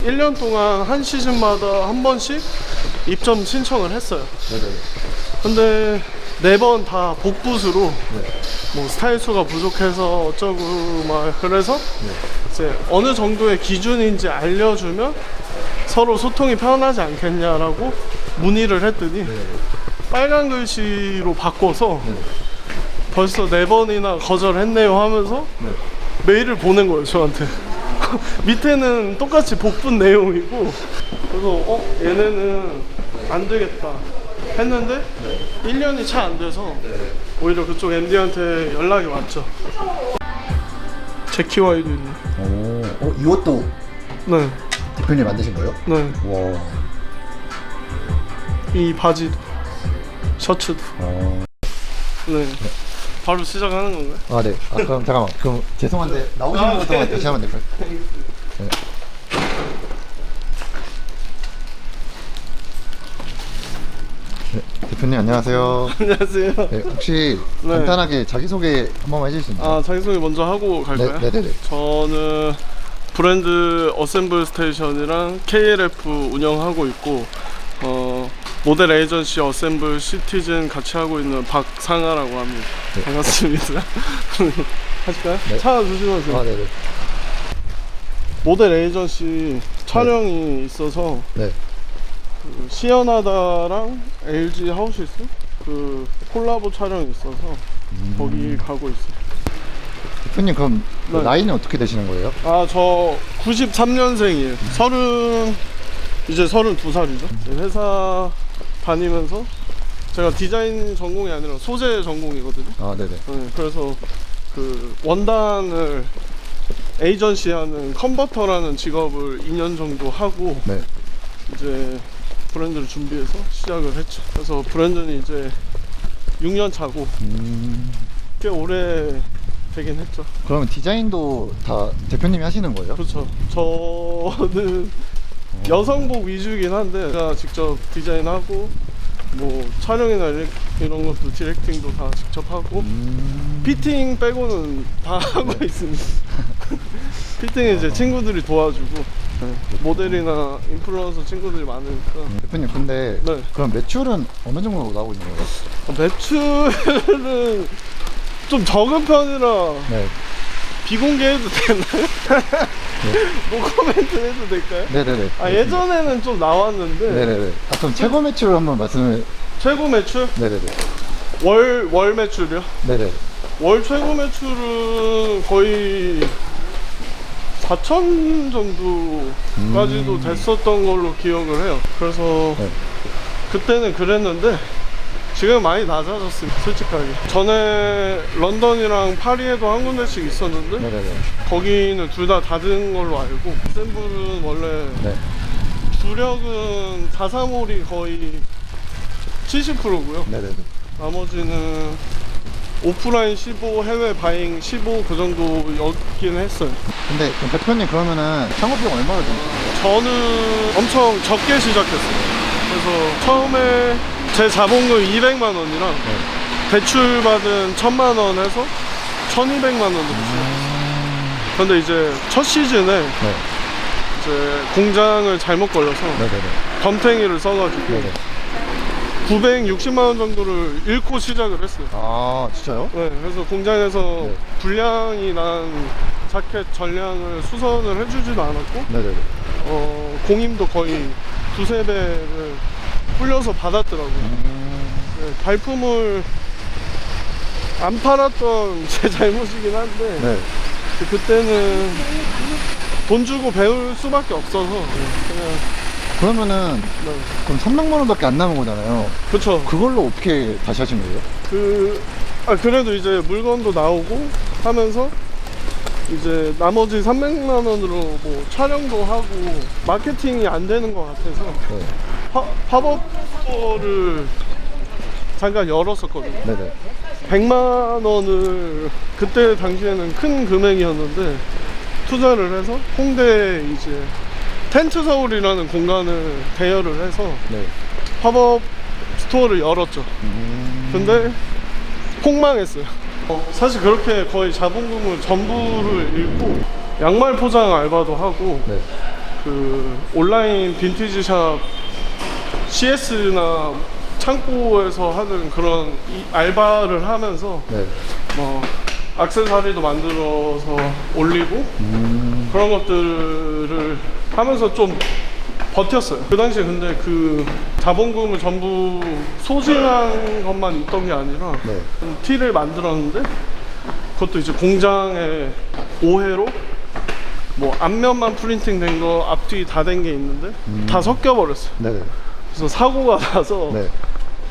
1년 동안 한 시즌마다 한 번씩 입점 신청을 했어요. 네네. 근데 4번 다 복붙으로 네. 뭐 스타일 수가 부족해서 어쩌고 막 그래서 네. 이제 어느 정도의 기준인지 알려주면 서로 소통이 편하지 않겠냐라고 문의를 했더니 네. 빨간 글씨로 바꿔서 네. 벌써 4번이나 거절했네요 하면서 네. 메일을 보낸 거예요 저한테. 밑에는 똑같이 복붙 내용이고 그래서 얘네는 안 되겠다 했는데 1년이 채 안 돼서 오히려 그쪽 MD한테 연락이 왔죠. 제키와이도 있네. 이것도 네, 대표님 만드신 거예요? 네. 와. 이 바지도 셔츠도. 네. 바로 시작하는 건가요? 아, 네. 아, 그럼 잠깐만. 그럼 죄송한데 나오시는 분 동안 다시 하면 될까요? 네. 네, 대표님 안녕하세요. 안녕하세요. 네, 혹시 네. 간단하게 자기소개 한 번만 해주실 수 있나요? 아, 자기소개 먼저 하고 갈까요? 네, 네네네. 저는 브랜드 어셈블 스테이션이랑 KLF 운영하고 있고 모델 에이전시 어셈블 시티즌 같이 하고 있는 박상아라고 합니다. 네. 반갑습니다. 하실까요? 네. 차 조심하세요. 아, 네네. 모델 에이전시 촬영이 있어서 네. 그 시연하다랑 LG 하우시스 그 콜라보 촬영이 있어서 거기 가고 있어요. 대표님 그럼 네. 나이는 어떻게 되시는 거예요? 아, 저 93년생이에요. 이제 32살이죠. 회사 다니면서 제가 디자인 전공이 아니라 소재 전공이거든요. 아, 네네. 네, 그래서 그 원단을 에이전시 하는 컨버터라는 직업을 2년 정도 하고 네. 이제 브랜드를 준비해서 시작을 했죠. 그래서 브랜드는 이제 6년 차고 꽤 오래 되긴 했죠. 그러면 디자인도 다 대표님이 하시는 거예요? 그렇죠. 저는 여성복 위주이긴 한데 제가 직접 디자인하고 뭐 촬영이나 이런 것도 디렉팅도 다 직접 하고 피팅 빼고는 다 하고 있습니다. 피팅은 이제 친구들이 도와주고 네. 모델이나 인플루언서 친구들이 많으니까. 대표님 근데 네. 그럼 매출은 어느 정도 나오고 있는 거예요? 매출은 좀 적은 편이라 네. 비공개해도 되나요? 뭐 코멘트 해도 될까요? 네네네. 아, 예전에는 좀 나왔는데 네네네. 아, 그럼 최고 매출을 한번 말씀을. 최고 매출? 네네네. 월 매출이요? 네네. 월 최고 매출은 거의 4천 정도까지도 됐었던 걸로 기억을 해요. 그래서 네. 그때는 그랬는데 지금 많이 낮아졌습니다, 솔직하게. 전에 런던이랑 파리에도 한 군데씩 있었는데 네네네. 거기는 둘 다 닫은 걸로 알고, 샘블은 원래 네. 주력은 435이 거의 70%고요. 네네네. 나머지는 오프라인 15, 해외 바잉 15 그 정도였긴 했어요. 근데 그럼 대표님 그러면은 창업비용 얼마나 드셨어요? 저는 엄청 적게 시작했어요. 그래서 처음에 제 자본금 200만 원이랑 대출 받은 1000만 원 해서 1200만 원 들었어요. 근데 이제 첫 시즌에 네. 이제 공장을 잘못 걸려서 네네네. 덤탱이를 써가지고 네네. 960만 원 정도를 잃고 시작을 했어요. 아, 진짜요? 네, 그래서 공장에서 네. 불량이 난 자켓 전량을 수선을 해주지도 않았고 네네네. 공임도 거의 2~3배를 불려서 받았더라고요. 네, 발품을 안 팔았던 제 잘못이긴 한데 네. 그때는 돈 주고 배울 수밖에 없어서 그냥. 그러면은 네. 그럼 300만 원밖에 안 남은 거잖아요. 그쵸. 그걸로 어떻게 다시 하신 거예요? 그래도 이제 물건도 나오고 하면서 이제 나머지 300만 원으로 뭐 촬영도 하고 마케팅이 안 되는 것 같아서 네. 팝업 스토어를 잠깐 열었었거든요. 네네. 100만 원을 그때 당시에는 큰 금액이었는데 투자를 해서 홍대에 이제 텐트 서울이라는 공간을 대여를 해서 네. 팝업 스토어를 열었죠. 근데 폭망했어요. 사실 그렇게 거의 자본금을 전부를 잃고 양말 포장 알바도 하고 네. 그 온라인 빈티지 샵 CS나 창고에서 하는 그런 알바를 하면서 네. 뭐 액세서리도 만들어서 올리고 그런 것들을 하면서 좀 버텼어요. 그 당시에 근데 그 자본금을 전부 소진한 것만 있던 게 아니라 네. 티를 만들었는데 그것도 이제 공장의 오해로 뭐 앞면만 프린팅 된 거 앞뒤 다 된 게 있는데 다 섞여 버렸어요. 네네. 그래서 사고가 나서 네.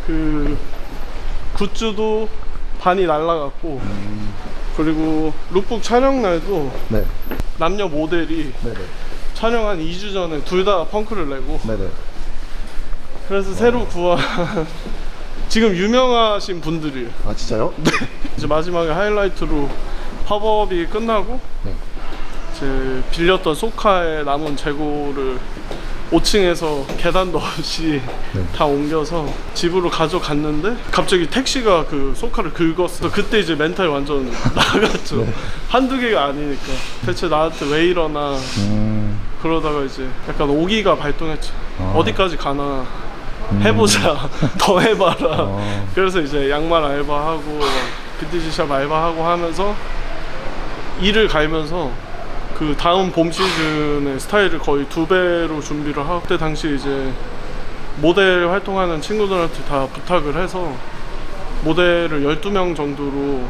그 굿즈도 반이 날라갔고 그리고 룩북 촬영 날도 네. 남녀 모델이 네네. 촬영 한 2주 전에 둘 다 펑크를 내고 네네. 그래서 새로 구한 지금 유명하신 분들이에요. 아 진짜요? 이제 마지막에 하이라이트로 팝업이 끝나고 네. 이제 빌렸던 소카에 남은 재고를 5층에서 계단도 없이 네. 다 옮겨서 집으로 가져갔는데 갑자기 택시가 그 소카를 긁었어. 그때 이제 멘탈이 완전 나갔죠. 네. 한두 개가 아니니까 대체 나한테 왜 이러나 그러다가 이제 약간 오기가 발동했죠. 어디까지 가나 해보자. 더 해봐라. 그래서 이제 양말 알바하고 빈티지 샵 알바하고 하면서 일을 갈면서 그 다음 봄 시즌의 스타일을 거의 2배로 준비를 하고 그때 당시 이제 모델 활동하는 친구들한테 다 부탁을 해서 모델을 12명 정도로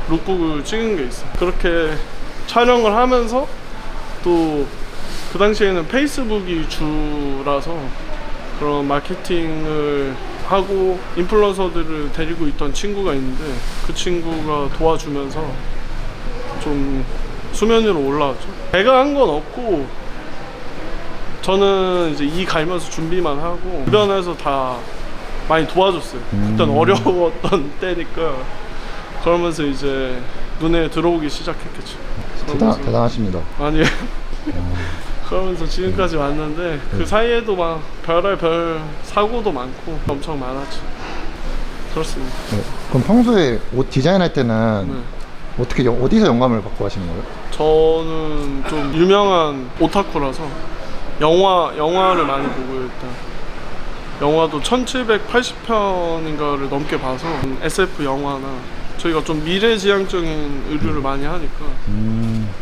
룩북을 찍은 게 있어요. 그렇게 촬영을 하면서 또 그 당시에는 페이스북이 주라서 그런 마케팅을 하고 인플루언서들을 데리고 있던 친구가 있는데 그 친구가 도와주면서 좀 수면 위로 올라왔죠. 제가 한 건 없고 저는 이제 이 갈면서 준비만 하고 주변에서 다 많이 도와줬어요. 그땐 어려웠던 때니까 그러면서 이제 눈에 들어오기 시작했겠죠. 대단하십니다. 아니에요. 그러면서 지금까지 왔는데 그 사이에도 막 별의 별 사고도 많고 엄청 많았죠. 그렇습니다. 네. 그럼 평소에 옷 디자인할 때는 네. 어떻게 어디서 영감을 받고 하시는 거예요? 저는 좀 유명한 오타쿠라서 영화를 많이 보고요. 일단 영화도 1780편인가를 넘게 봐서 SF 영화나 저희가 좀 미래지향적인 의류를 많이 하니까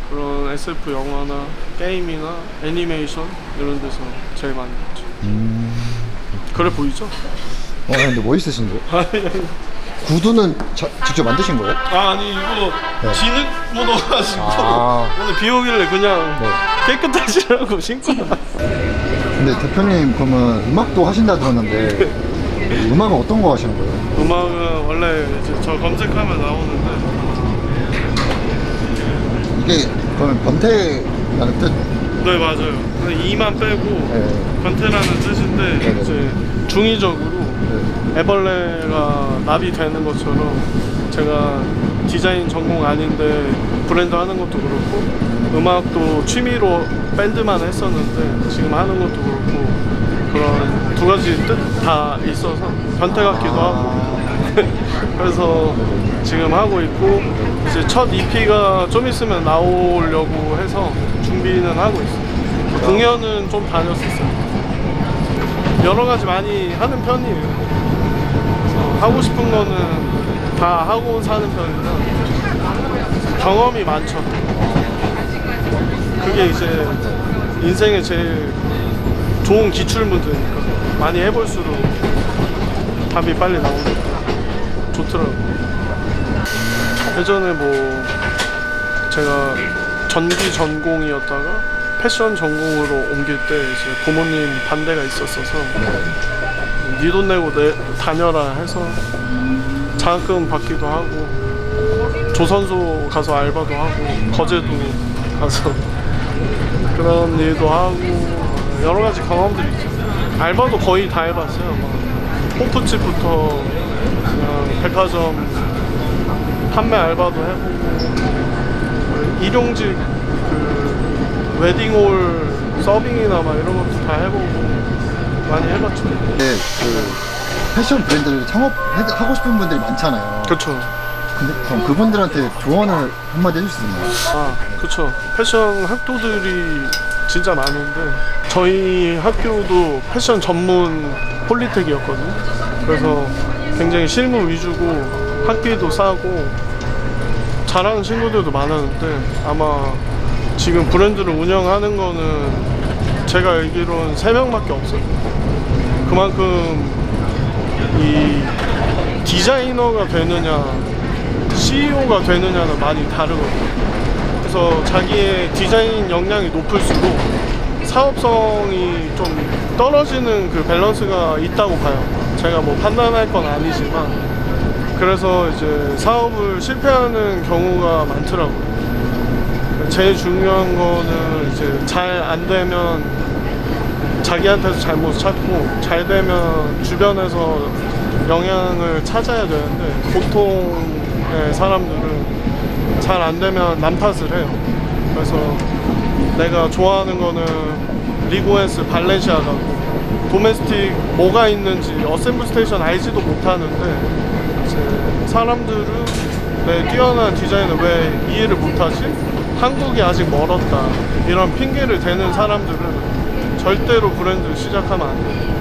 그런 SF 영화나 게임이나 애니메이션 이런 데서 제일 많이 봤죠. 그래 보이죠? 근데 멋있으신데요? 구두는 직접 만드신 거예요? 아니 이거 네. 진흙 묻어가지고 오늘 비 오길래 그냥 네. 깨끗하시라고 신고 나왔어요. 근데 대표님 그러면 음악도 하신다 들었는데 음악은 어떤 거 하시는 거예요? 음악은 원래 이제 저 검색하면 나오는데 이게 그러면 변태라는 뜻? 네 맞아요. 이만 빼고 네. 변태라는 뜻인데 네. 이제 중의적으로 네. 애벌레가 나비 되는 것처럼 제가 디자인 전공 아닌데 브랜드 하는 것도 그렇고 음악도 취미로 밴드만 했었는데 지금 하는 것도 그렇고 그런 두 가지 뜻 다 있어서 변태 같기도 하고 그래서 지금 하고 있고 이제 첫 EP가 좀 있으면 나오려고 해서 준비는 하고 있어요. 공연은 좀 다녔었어요. 여러 가지 많이 하는 편이에요. 그래서 하고 싶은 거는 다 하고 사는 편이라 경험이 많죠. 그게 이제 인생의 제일 좋은 기출 문제니까 많이 해볼수록 답이 빨리 나오니까 좋더라고요. 예전에 뭐 제가 전기 전공이었다가 패션 전공으로 옮길 때 이제 부모님 반대가 있었어서 네 돈 내고 다녀라 해서 장학금 받기도 하고 조선소 가서 알바도 하고 거제도 가서 그런 일도 하고 여러 가지 경험들이 있죠. 알바도 거의 다 해봤어요. 막 호프집부터 그냥 백화점 판매 알바도 해보고 일용직 그 웨딩홀 서빙이나 막 이런 것도 다 해보고 많이 해봤죠. 네, 그 패션 브랜드를 창업하고 싶은 분들이 많잖아요. 그렇죠. 근데 그럼 그분들한테 조언을 한마디 해줄 수 있나요? 아, 그렇죠. 패션 학도들이 진짜 많은데 저희 학교도 패션 전문 폴리텍이었거든요. 그래서 굉장히 실무 위주고 학비도 싸고 잘하는 친구들도 많았는데 아마 지금 브랜드를 운영하는 거는 제가 알기로는 3명밖에 없어요. 그만큼 이 디자이너가 되느냐 CEO가 되느냐는 많이 다르거든요. 그래서 자기의 디자인 역량이 높을수록 사업성이 좀 떨어지는 그 밸런스가 있다고 봐요. 제가 뭐 판단할 건 아니지만 그래서 이제 사업을 실패하는 경우가 많더라고요. 제일 중요한 거는 이제 잘 안 되면 자기한테서 잘못 찾고 잘 되면 주변에서 영향을 찾아야 되는데 보통의 사람들은 잘 안 되면 남 탓을 해요. 그래서 내가 좋아하는 거는 리고엔스 발렌시아 가고 도메스틱 뭐가 있는지 어셈블 스테이션 알지도 못하는데 이제 사람들은 내 뛰어난 디자인을 왜 이해를 못하지? 한국이 아직 멀었다 이런 핑계를 대는 사람들은 절대로 브랜드를 시작하면 안 돼요.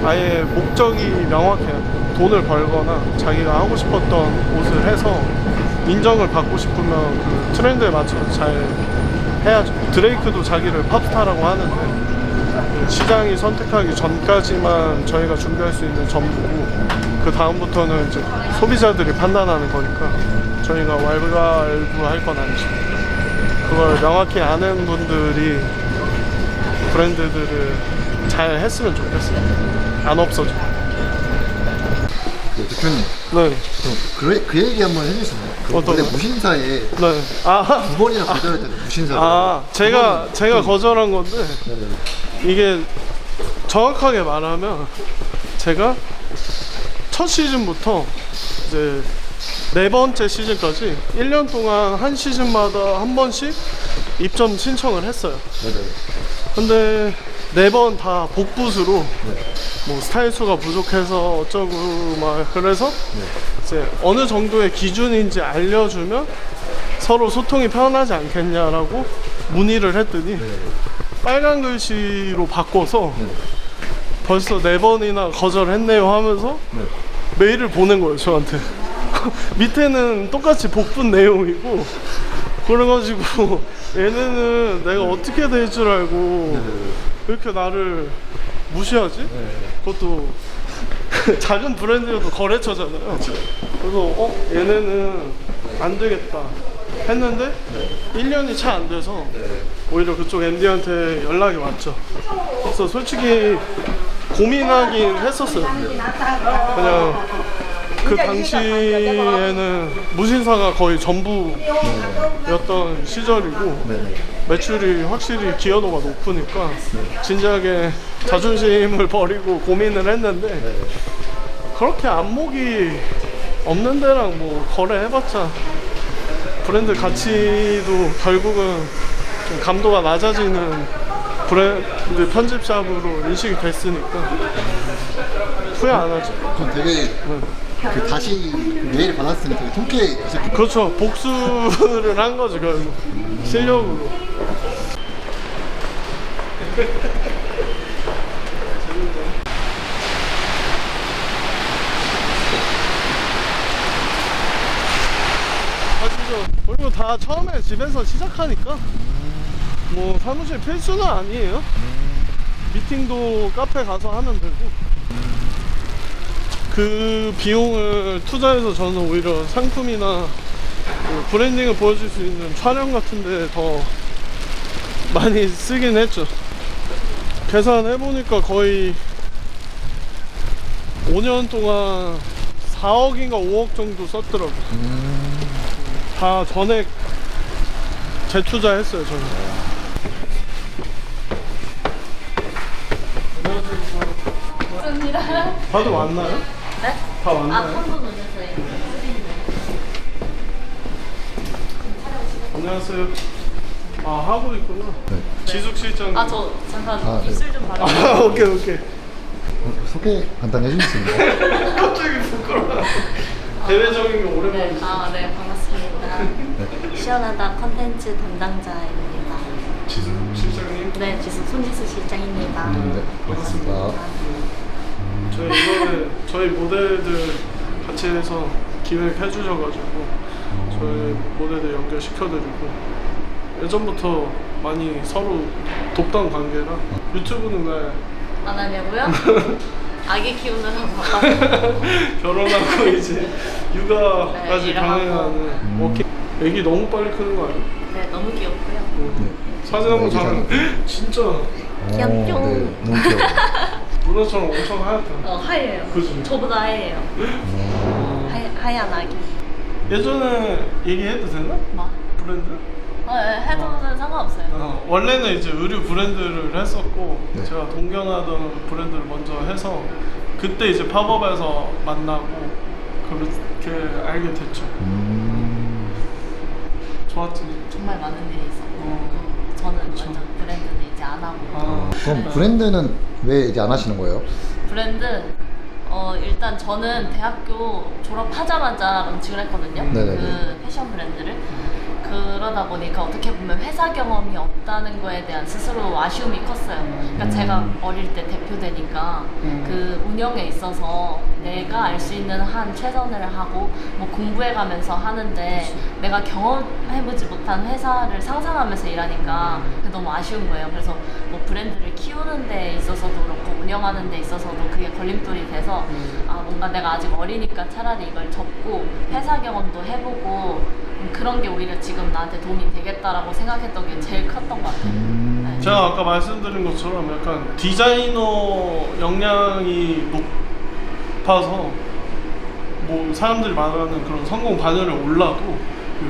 아예 목적이 명확해야 돼요. 돈을 벌거나 자기가 하고 싶었던 옷을 해서 인정을 받고 싶으면 그 트렌드에 맞춰서 잘 해야죠. 드레이크도 자기를 팝스타라고 하는데 시장이 선택하기 전까지만 저희가 준비할 수 있는 전부고 그 다음부터는 이제 소비자들이 판단하는 거니까 저희가 왈가왈부할 건 아니죠. 그걸 명확히 아는 분들이 브랜드들을 잘 했으면 좋겠어요. 안 없어져. 네, 대표님. 네. 그럼 그 얘기 한번 해주시나요? 그 어떤 원래 거요? 무신사에 네. 아, 2번이나 거절했잖아요. 무신사를. 제가 거절한 건데 네네. 이게 정확하게 말하면 제가 첫 시즌부터 이제 4번째 시즌까지 1년 동안 한 시즌마다 한 번씩 입점 신청을 했어요. 네네. 근데 4번 다 복붙으로 뭐 스타일 수가 부족해서 어쩌고 막 그래서 이제 어느 정도의 기준인지 알려주면 서로 소통이 편하지 않겠냐라고 문의를 했더니 빨간 글씨로 바꿔서 벌써 4번이나 거절했네요 하면서 메일을 보낸 거예요 저한테. 밑에는 똑같이 복붙 내용이고 그래가지고 얘네는 내가 어떻게 될 줄 알고 왜 이렇게 나를 무시하지? 그것도 작은 브랜드여도 거래처잖아요. 그래서 얘네는 안 되겠다 했는데 1년이 채 안 돼서 오히려 그쪽 MD한테 연락이 왔죠. 그래서 솔직히 고민하긴 했었어요. 그냥 그 당시에는 무신사가 거의 전부였던 시절이고 매출이 확실히 기여도가 높으니까 진지하게 자존심을 버리고 고민을 했는데 그렇게 안목이 없는 데랑 뭐 거래해봤자 브랜드 가치도 결국은 좀 감도가 낮아지는 브랜드 편집샵으로 인식이 됐으니까 후회 안 하죠. 전 되게 그 다시 메일 받았을 때 되게 통쾌했을 그렇죠. 복수를 한 거죠 결국 실력으로. 아시죠? 그리고 다 처음에 집에서 시작하니까 뭐 사무실 필수는 아니에요. 미팅도 카페 가서 하면 되고 그 비용을 투자해서 저는 오히려 상품이나 그 브랜딩을 보여줄 수 있는 촬영 같은 데 더 많이 쓰긴 했죠. 계산해보니까 거의 5년 동안 4억인가 5억 정도 썼더라고요. 다 전액 재투자했어요 저는. 다들 왔나요? 네? 다 왔나요? 한 분 오셨어요. 안녕하세요. 하고 있구나. 지숙 실장. 저 잠깐 네. 입술 좀 바르고. 오케이. 소개 간단히 해주시겠어요? 갑자기 부끄러워. 대외적인 게 오랜만이지. 네, 반갑습니다. 시원하다 컨텐츠 담당자입니다. 지숙 네, 지수 손지수 실장입니다. 네, 고맙습니다. 저희 이번에 저희 모델들 같이 해서 기획해 주셔가지고 저희 모델들 연결시켜드리고 예전부터 많이 서로 돕던 관계라 유튜브는 왜 안 하냐고요? 아기 키우느라고 바빠서. 결혼하고 이제 육아까지 네, 일하고. 병행하는 워킹. 애기 너무 빨리 크는 거 아니야? 네, 너무 귀엽고요. 사진 한번 잘 진짜 귀엽죠? 네, 너무 귀여워. 누나처럼 엄청 하얗다. 하얘요. 그지? 저보다 하얘요. 하얀 아기. 예전에 얘기해도 되나? 뭐? 브랜드? 해도는 상관없어요. 원래는 이제 의류 브랜드를 했었고 네. 제가 동경하던 브랜드를 먼저 해서 그때 이제 팝업에서 만나고 그렇게 알게 됐죠. 좋았지. 정말 많은 일이 있었고 저는 완전 브랜드는 이제 안 하고. 그럼 브랜드는 왜 이제 안 하시는 거예요? 브랜드 일단 저는 대학교 졸업하자마자 런칭을 했거든요. 네네네. 그 패션 브랜드를. 그러다 보니까 어떻게 보면 회사 경험이 없다는 거에 대한 스스로 아쉬움이 컸어요. 그러니까 제가 어릴 때 대표되니까 그 운영에 있어서 내가 알 수 있는 한 최선을 하고 뭐 공부해가면서 하는데 내가 경험해보지 못한 회사를 상상하면서 일하니까 그게 너무 아쉬운 거예요. 그래서 뭐 브랜드를 키우는 데 있어서도 그렇고 운영하는 데 있어서도 그게 걸림돌이 돼서 아 뭔가 내가 아직 어리니까 차라리 이걸 접고 회사 경험도 해보고 그런 게 오히려 지금 나한테 도움이 되겠다라고 생각했던 게 제일 컸던 것 같아요. 네. 제가 아까 말씀드린 것처럼 약간 디자이너 역량이 높아서 뭐 사람들이 말하는 그런 성공 반열에 올라도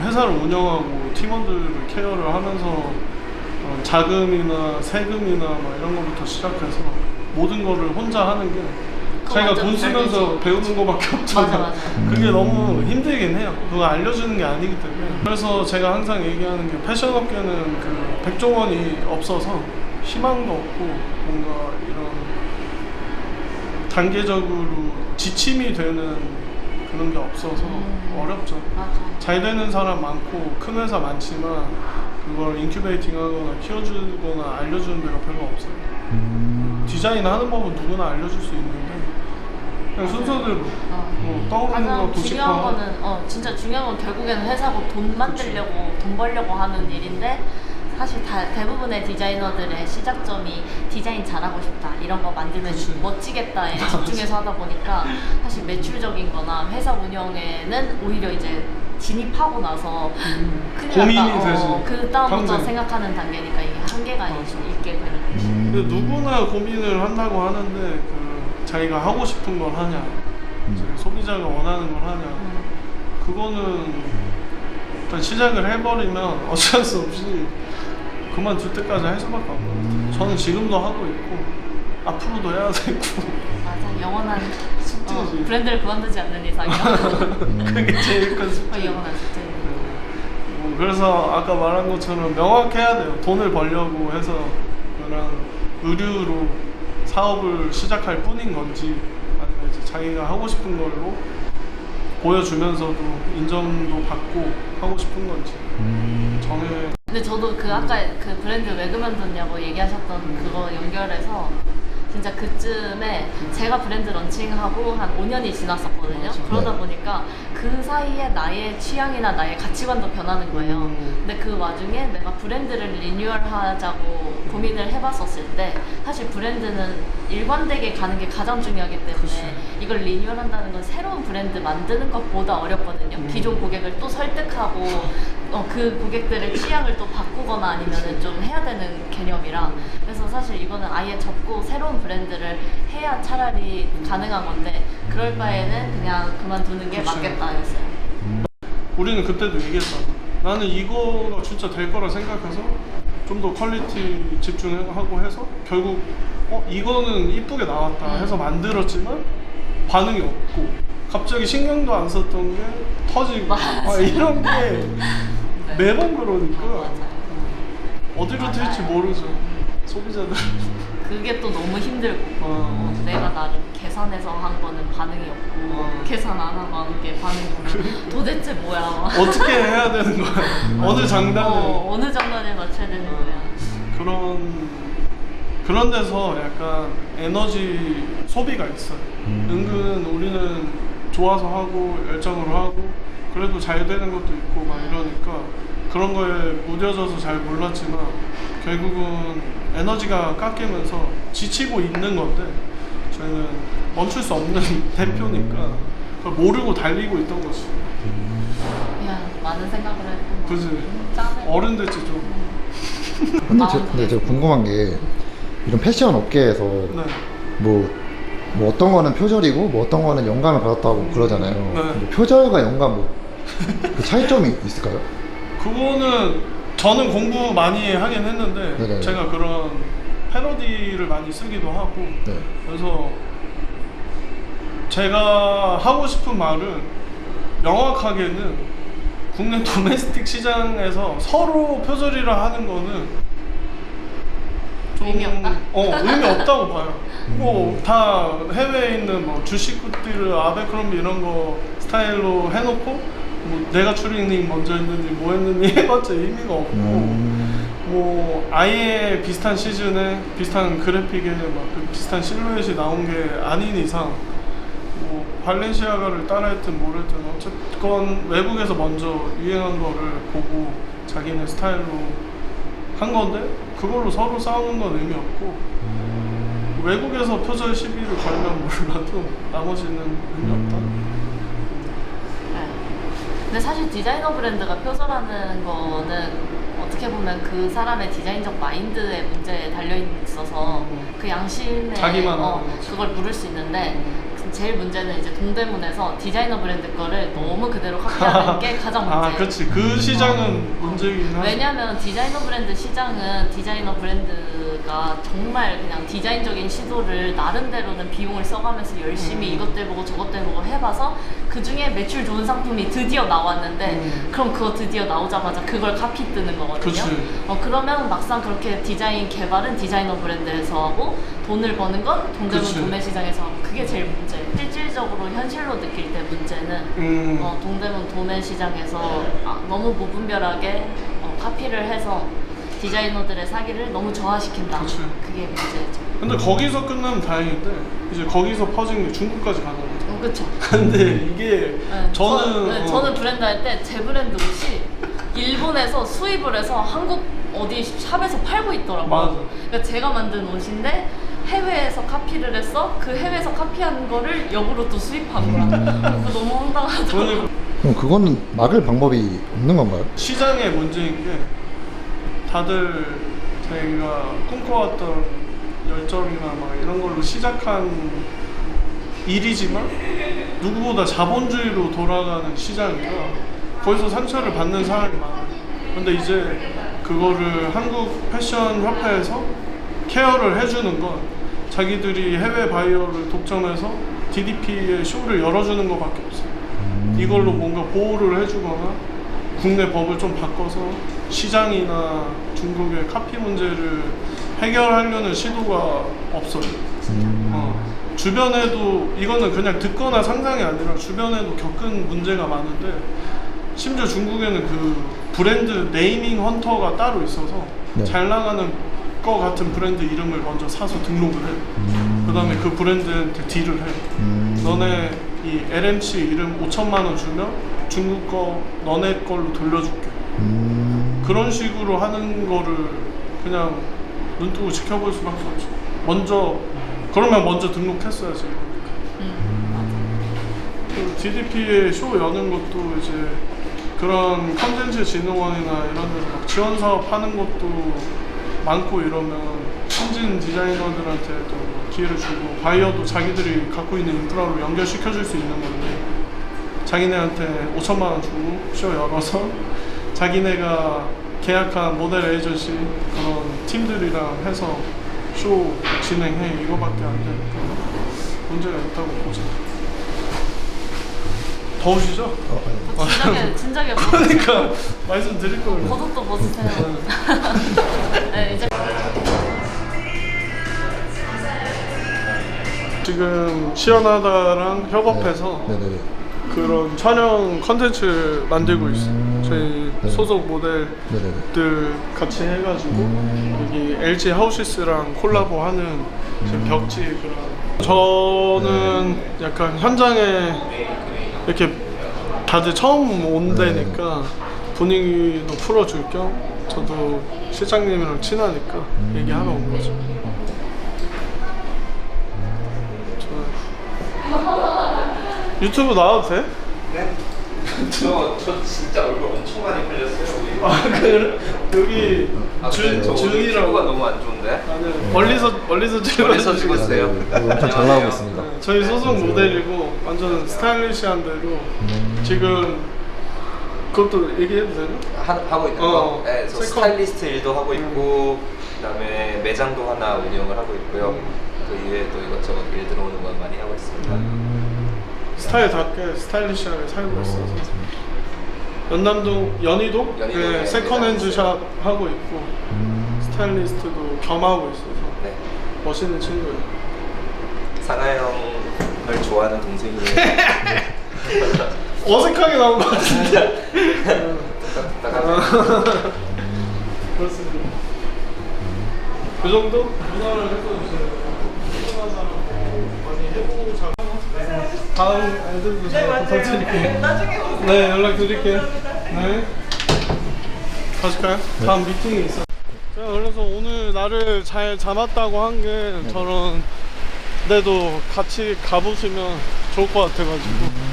회사를 운영하고 팀원들을 케어를 하면서 자금이나 세금이나 막 이런 것부터 시작해서 모든 거를 혼자 하는 게 자기가 완전 돈 쓰면서 다르지. 배우는 거밖에 없잖아. 맞아. 그게 너무 힘들긴 해요. 그거 알려주는 게 아니기 때문에. 그래서 제가 항상 얘기하는 게 패션 업계는 그 백종원이 없어서 희망도 없고 뭔가 이런 단계적으로 지침이 되는 그런 게 없어서 어렵죠. 맞아. 잘 되는 사람 많고 큰 회사 많지만 그걸 인큐베이팅 하거나 키워주거나 알려주는 데가 별로 없어요. 디자인 하는 법은 누구나 알려줄 수 있는데 그냥 순서대로 뭐 떠오르는 거 가장 도식화 중요한 거는 진짜 중요한 건 결국에는 회사고 돈 만들려고 돈 벌려고 하는 일인데 사실 대부분의 디자이너들의 시작점이 디자인 잘하고 싶다 이런 거 만들면 멋지겠다에 집중해서 하다 보니까 사실 매출적인 거나 회사 운영에는 오히려 이제 진입하고 나서 큰일 고민이 났다. 되지. 그 다음부터 평생. 생각하는 단계니까 이게 한계가 있게 되는 거지. 근데 누구나 고민을 한다고 하는데 그 자기가 하고 싶은 걸 하냐 이제 소비자가 원하는 걸 하냐 그거는 일단 시작을 해버리면 어쩔 수 없이 그만둘 때까지 할 수밖에 없거든요. 저는 지금도 하고 있고 앞으로도 해야 되고 맞아, 영원한 숙제지. 브랜드를 그만두지 않는 이상이요. 그게 제일 큰 숙제. 영원한 숙제. 뭐 그래서 아까 말한 것처럼 명확해야 돼요. 돈을 벌려고 해서 그런 의류로 사업을 시작할 뿐인 건지 아니면 이제 자기가 하고 싶은 걸로 보여주면서도 인정도 받고 하고 싶은 건지 정해. 근데 저도 그 아까 그 브랜드 왜 그만뒀냐고 얘기하셨던 그거 연결해서 진짜 그쯤에 제가 브랜드 런칭하고 한 5년이 지났었거든요. 그러다 보니까 그 사이에 나의 취향이나 나의 가치관도 변하는 거예요. 근데 그 와중에 내가 브랜드를 리뉴얼하자고 고민을 해봤었을 때 사실 브랜드는 일관되게 가는 게 가장 중요하기 때문에 이걸 리뉴얼한다는 건 새로운 브랜드 만드는 것보다 어렵거든요. 기존 고객을 또 설득하고 그 고객들의 취향을 또 바꾸거나 아니면은 좀 해야 되는 개념이라 그래서 사실 이거는 아예 접고 새로운 브랜드를 해야 차라리 가능한 건데 그럴 바에는 그냥 그만두는 게 맞겠다였어요. 우리는 그때도 얘기했잖아. 나는 이거가 진짜 될 거라 생각해서 좀 더 퀄리티 집중하고 해서 결국 이거는 이쁘게 나왔다 해서 만들었지만 반응이 없고 갑자기 신경도 안 썼던 게 터지고 이런 게 매번 그러니까 어디로 튈지 모르죠 소비자들. 그게 또 너무 힘들고 내가 나름 계산해서 한 거는 반응이 없고 계산 안 하고 한 게 반응이 없고 도대체 뭐야 어떻게 해야 되는 거야 어느 장단에 어느 장단에 맞춰야 되는 거야. 그런 그런 데서 약간 에너지 소비가 있어요. 은근 우리는 좋아서 하고 열정으로 하고 그래도 잘 되는 것도 있고 막 이러니까 그런 거에 무뎌져서 잘 몰랐지만 결국은 에너지가 깎이면서 지치고 있는 건데 저희는 멈출 수 없는 대표니까 그걸 모르고 달리고 있던 거지. 그냥 많은 생각을 했고. 그지? 짠해. 어른 됐지 좀. 근데 제가 궁금한 게 이런 패션 업계에서 네. 뭐 어떤 거는 표절이고 뭐 어떤 거는 영감을 받았다고 그러잖아요. 네. 근데 표절과 영감 그 차이점이 있을까요? 그거는 저는 공부 많이 하긴 했는데 네네. 제가 그런 패러디를 많이 쓰기도 하고 네. 그래서 제가 하고 싶은 말은 명확하게는 국내 도메스틱 시장에서 서로 표절이라 하는 거는 좀 의미 없다? 의미 없다고 봐요. 뭐 다 해외에 있는 뭐 주식굿들 아베크롬비 이런 거 스타일로 해놓고 뭐 내가 추리닝 먼저 했는지 뭐 했는지 해봤자 의미가 없고 뭐 아예 비슷한 시즌에 비슷한 그래픽에 막 그 비슷한 실루엣이 나온 게 아닌 이상 뭐 발렌시아가를 따라했든 뭐랬든 어쨌건 외국에서 먼저 유행한 거를 보고 자기네 스타일로 한 건데 그걸로 서로 싸우는 건 의미 없고 외국에서 표절 시비를 걸면 몰라도 나머지는 의미 없다. 네. 근데 사실 디자이너 브랜드가 표절하는 거는 어떻게 보면 그 사람의 디자인적 마인드의 문제에 달려 있어서 그 양심에 자기만 하는 거지. 그걸 물을 수 있는데 제일 문제는 이제 동대문에서 디자이너 브랜드 거를 너무 그대로 카피하는 게 가장 문제예요. 아, 그렇지. 그 시장은 문제이긴 하지. 왜냐면 디자이너 브랜드 시장은 디자이너 브랜드가 정말 그냥 디자인적인 시도를 나름대로는 비용을 써가면서 열심히 이것들 보고 저것들 보고 해봐서 그 중에 매출 좋은 상품이 드디어 나왔는데 그럼 그거 드디어 나오자마자 그걸 카피 뜨는 거거든요. 그치. 그러면 막상 그렇게 디자인 개발은 디자이너 브랜드에서 하고 돈을 버는 건 동대문 그치. 도매 시장에서 하고 그게 제일 문제예요. 실질적으로 현실로 느낄 때 문제는 동대문 도매 시장에서 너무 무분별하게 카피를 해서 디자이너들의 사기를 너무 저하시킨다. 그치. 그게 문제죠. 근데 거기서 끝나면 다행인데 이제 거기서 퍼진 게 중국까지 가는 거죠. 그렇죠. 근데 이게 저는 브랜드 할 때 제 브랜드 옷이 일본에서 수입을 해서 한국 어디 샵에서 팔고 있더라고요. 맞아. 그러니까 제가 만든 옷인데 해외에서 카피를 했어. 그 해외에서 카피한 거를 역으로 또 수입한 거야. 그거 너무 황당하더라고요. 그럼 그거는 막을 방법이 없는 건가요? 시장의 문제인 게 다들 저희가 꿈꿔왔던 열정이나 막 이런 걸로 시작한 일이지만 누구보다 자본주의로 돌아가는 시장이라 거기서 상처를 받는 사람이 많아요. 근데 이제 그거를 한국 패션 협회에서 케어를 해주는 건 자기들이 해외 바이어를 독점해서 DDP의 쇼를 열어주는 것밖에 없어요. 이걸로 뭔가 보호를 해주거나 국내 법을 좀 바꿔서 시장이나 중국의 카피 문제를 해결하려는 시도가 없어요. 주변에도 이거는 그냥 듣거나 상상이 아니라 주변에도 겪은 문제가 많은데 심지어 중국에는 그 브랜드 네이밍 헌터가 따로 있어서 네. 잘 나가는 거 같은 브랜드 이름을 먼저 사서 등록을 해. 그 다음에 그 브랜드한테 딜을 해. 너네 이 LMC 이름 5천만 원 주면 중국 거 너네 걸로 돌려줄게. 그런 식으로 하는 거를 그냥 눈 뜨고 지켜볼 수밖에 없죠. 그러면 먼저 등록했어야지. 그 DDP의 쇼 여는 것도 이제 그런 컨텐츠 진흥원이나 이런 데서 막 지원 사업 하는 것도 많고 이러면 신진 디자이너들한테도 기회를 주고 바이어도 자기들이 갖고 있는 인프라로 연결시켜줄 수 있는 건데 자기네한테 5천만 원 주고 쇼 열어서 자기네가 계약한 모델 에이전시 그런 팀들이랑 해서 쇼 진행해 이거밖에 안 되니까 문제가 있다고 보죠. 더우시죠? 진작에 그러니까 말씀드릴 거예요. 겉옷도 벗으세요. 네, 이제 지금 시연하다랑 협업해서 네네네. 그런 촬영 컨텐츠 만들고 있어요. 저희 네. 소속 모델들 네네네. 같이 해가지고 여기 LG 하우시스랑 콜라보하는 지금 벽지 그런. 저는 약간 현장에 이렇게 다들 처음 온 데니까 분위기도 풀어줄 겸 저도 실장님이랑 친하니까 얘기하러 온 거죠. 좋아요. 유튜브 나와도 돼? 네? 저 진짜 얼굴 엄청 많이 흘렸어요. 우리. 아 그래? 여기 저 오늘 준이랑 피부가 너무 안 좋은데? 아니 멀리서 멀리서 찍었어요. 엄청 잘 나오고 있습니다. 저희 소속 모델이고 완전 스타일리시한 대로 지금 그것도 얘기해도 되나? 하고 있는 거. 네, 저 스타일리스트 일도 하고 있고 그다음에 매장도 하나 운영을 하고 있고요. 그 이외에 또 이것저것 일 들어오는 건 많이 하고 있습니다. 스타일답게 스타일리시하게 살고 있어서 연남동 연희동 연희동에 세컨핸드 매장 샵 하고 있고 스타일리스트도 겸하고 있어서 네. 멋있는 친구예요. 상하 형을 좋아하는 동생이에요. 어색하게 나온 것 같은데. 딱딱하네. 그렇습니다. 그 정도 문화를 해주세요. 훌륭한 사람 많이 해보자. 다음 애들도 잘 부탁드릴게요. 나중에 오세요. 네, 연락 드릴게요. 네. 가실까요? 다음 미팅이 있어요. 제가 그래서 오늘 나를 잘 잡았다고 한 게 저런 데도 같이 가보시면 좋을 것 같아가지고.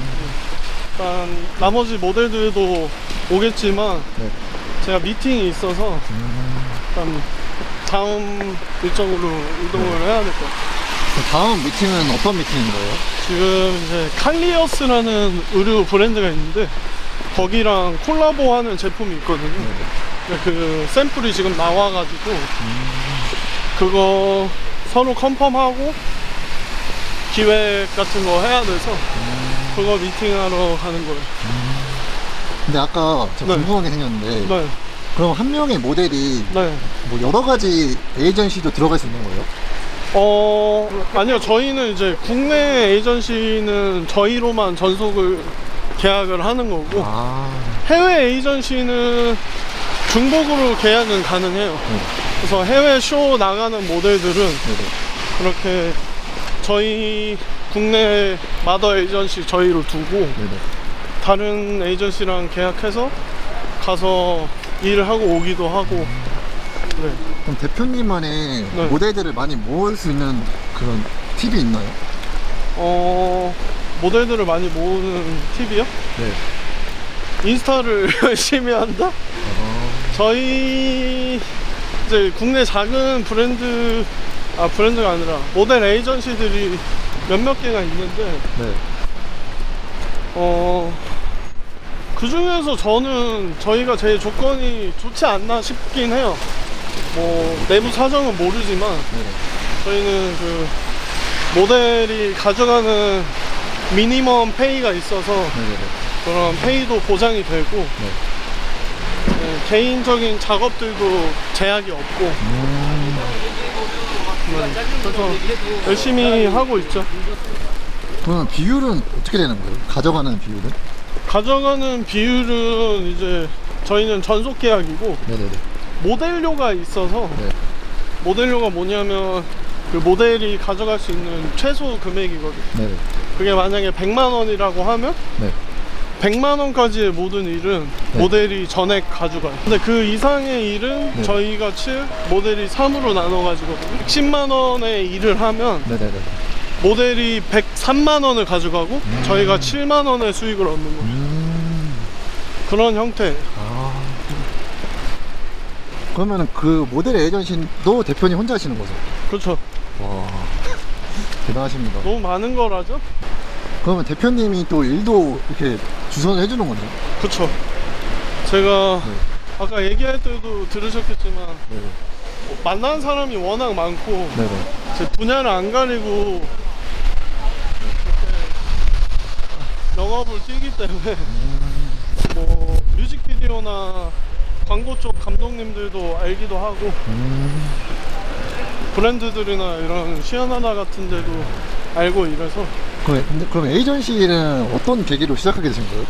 일단 나머지 모델들도 오겠지만 네. 제가 미팅이 있어서 일단 다음 일정으로 이동을 해야 될 것 같아요. 다음 미팅은 어떤 미팅인 거예요? 지금 이제 칼리어스라는 의류 브랜드가 있는데 거기랑 콜라보하는 제품이 있거든요. 그 샘플이 지금 나와가지고 그거 서로 컨펌하고 기획 같은 거 해야 돼서 그거 미팅하러 가는 거예요. 근데 아까 제가 네. 궁금한 게 생겼는데 네, 그럼 한 명의 모델이 네. 뭐 여러 가지 에이전시도 들어갈 수 있는 거예요? 아니요. 저희는 이제 국내 에이전시는 저희로만 전속을 계약을 하는 거고 해외 에이전시는 중복으로 계약은 가능해요. 그래서 해외 쇼 나가는 모델들은 네네. 그렇게 저희 국내 마더 에이전시 저희로 두고 네네. 다른 에이전시랑 계약해서 가서 일을 하고 오기도 하고. 네. 그럼 대표님만의 네. 모델들을 많이 모을 수 있는 그런 팁이 있나요? 모델들을 많이 모으는 팁이요? 네. 인스타를 열심히 한다? 저희 이제 국내 작은 브랜드가 아니라 모델 에이전시들이 몇몇 개가 있는데 네. 그 중에서 저는 저희가 제일 조건이 좋지 않나 싶긴 해요. 뭐 내부 사정은 모르지만 저희는 그 모델이 가져가는 미니멈 페이가 있어서 네네네. 그런 페이도 보장이 되고 네, 개인적인 작업들도 제약이 없고 그래서 열심히 하고 있죠. 그러면 비율은 어떻게 되는 거예요? 가져가는 비율은? 가져가는 비율은 이제 저희는 전속 계약이고 네네네. 모델료가 있어서 네. 모델료가 뭐냐면 그 모델이 가져갈 수 있는 최소 금액이거든요. 네네. 그게 만약에 100만 원이라고 하면 네. 100만 원까지의 모든 일은 네. 모델이 전액 가져가요. 근데 그 이상의 일은 네. 저희가 모델이 3으로 나눠 가지거든요. 110만 원의 일을 하면 네네네. 모델이 103만 원을 가져가고 저희가 7만 원의 수익을 얻는 거죠. 그런 형태. 그러면 그 모델 에이전시도 대표님 혼자 하시는 거죠? 그렇죠. 와. 대단하십니다. 너무 많은 거라죠? 그러면 대표님이 또 일도 이렇게 주선을 해주는 거죠? 그렇죠. 제가 네. 아까 얘기할 때도 들으셨겠지만 네네. 만나는 사람이 워낙 많고 네네. 제 분야를 안 가리고 영업을 뛰기 때문에 뭐 뮤직비디오나 광고 쪽 감독님들도 알기도 하고 브랜드들이나 이런 시아나나 같은 데도 알고 이래서 그럼 에이전시는 어떤 계기로 시작하게 되신 거예요?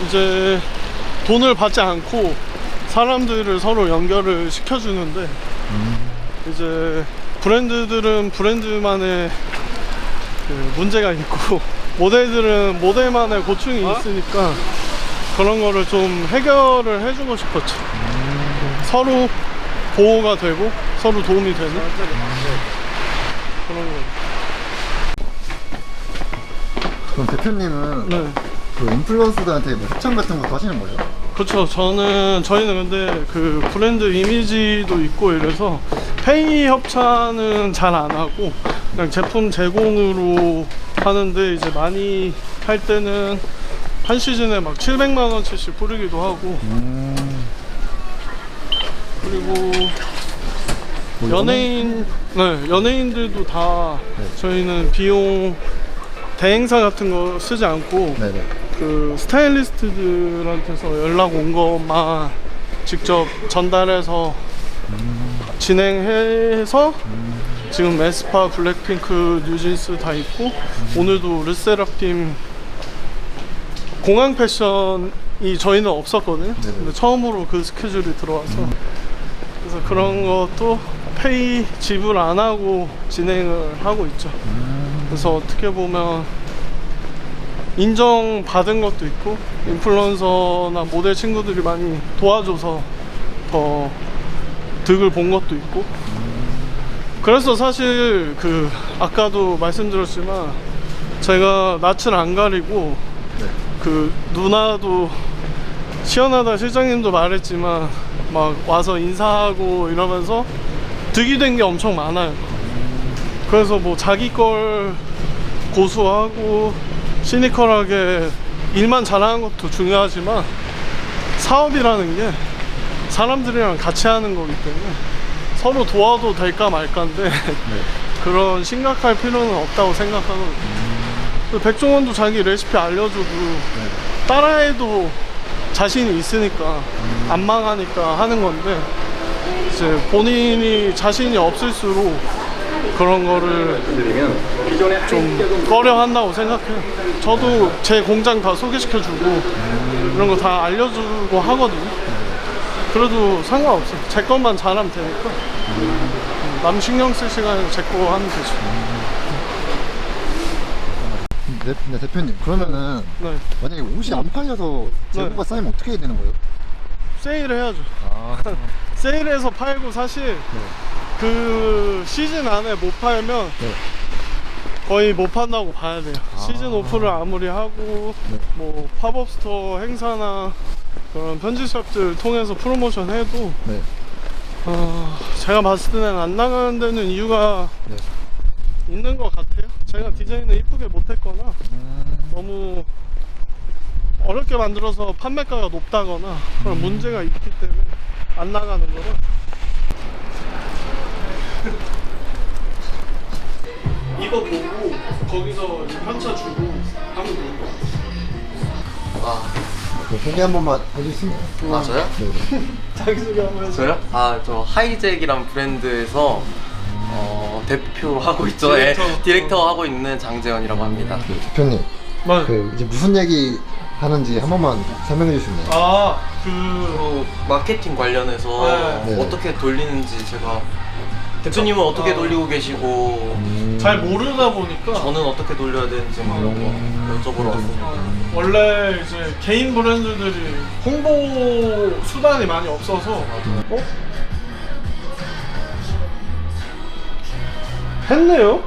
이제 돈을 받지 않고 사람들을 서로 연결을 시켜주는데 이제 브랜드들은 브랜드만의 그 문제가 있고 모델들은 모델만의 고충이 있으니까 그런 거를 좀 해결을 해주고 싶었죠. 서로 보호가 되고 서로 도움이 되는 그런 거. 그럼 대표님은 네. 그 인플루언서들한테 뭐 협찬 같은 것도 하시는 거예요? 그렇죠. 저희는 근데 그 브랜드 이미지도 있고 이래서 페이 협찬은 잘 안 하고 그냥 제품 제공으로 하는데 이제 많이 할 때는 한 시즌에 막 700만 원치씩 뿌리기도 하고 그리고 뭐 연예인들도 다 네. 저희는 비용 대행사 같은 거 쓰지 않고 네네. 그 스타일리스트들한테서 연락 온 것만 직접 전달해서 진행해서 지금 에스파, 블랙핑크, 뉴진스 다 있고 오늘도 르세라핌 공항 패션이 저희는 없었거든요. 근데 처음으로 그 스케줄이 들어와서 그래서 그런 것도 페이 지불 안 하고 진행을 하고 있죠. 그래서 어떻게 보면 인정받은 것도 있고 인플루언서나 모델 친구들이 많이 도와줘서 더 득을 본 것도 있고 그래서 사실 그 아까도 말씀드렸지만 제가 낯을 안 가리고 그 누나도 시원하다 실장님도 말했지만 막 와서 인사하고 이러면서 득이 된 게 엄청 많아요. 그래서 뭐 자기 걸 고수하고 시니컬하게 일만 잘하는 것도 중요하지만 사업이라는 게 사람들이랑 같이 하는 거기 때문에 서로 도와도 될까 말까인데 그런 심각할 필요는 없다고 생각하거든요. 백종원도 자기 레시피 알려주고 따라해도 자신이 있으니까 안 망하니까 하는 건데 이제 본인이 자신이 없을수록 그런 거를 좀 꺼려 한다고 생각해요. 저도 제 공장 다 소개시켜주고 이런 거 다 알려주고 하거든요. 그래도 상관없어요. 제 것만 잘하면 되니까 남 신경 쓸 시간에 제 거 하면 되죠. 네, 대표님 그러면은 네. 만약에 옷이 안 팔려서 재고가 쌓이면 어떻게 해야 되는 거예요? 세일을 해야죠. 아, 세일해서 팔고 사실 그 시즌 안에 못 팔면 거의 못 판다고 봐야 돼요. 시즌 오프를 아무리 하고 뭐 팝업 스토어 행사나 그런 편집샵들 통해서 프로모션 해도 네. 제가 봤을 때는 안 나가는 데는 이유가 있는 것 같아요. 제가 디자인을 이쁘게 못했거나 너무 어렵게 만들어서 판매가가 높다거나 그런 문제가 있기 때문에 안 나가는 거라. 이거 보고 거기서 편차 주고 하면 좋을 것 같아요. 소개 한 번만 해주시면. 아 저요? 네. 자기소개 한번 해주세요. 저요? 아 저 하이잭이란 브랜드에서 대표하고 있죠. 디렉터 하고 있는 장재현이라고 합니다. 네, 대표님 네. 그 이제 무슨 얘기 하는지 한 번만 설명해 주시면. 마케팅 관련해서 네. 어떻게 돌리는지 제가 대표님은 어떻게 돌리고 계시고 잘 모르다 보니까 저는 어떻게 돌려야 되는지 막 이런 거 여쭤보러 왔습니다. 원래 이제 개인 브랜드들이 홍보 수단이 많이 없어서 했네요?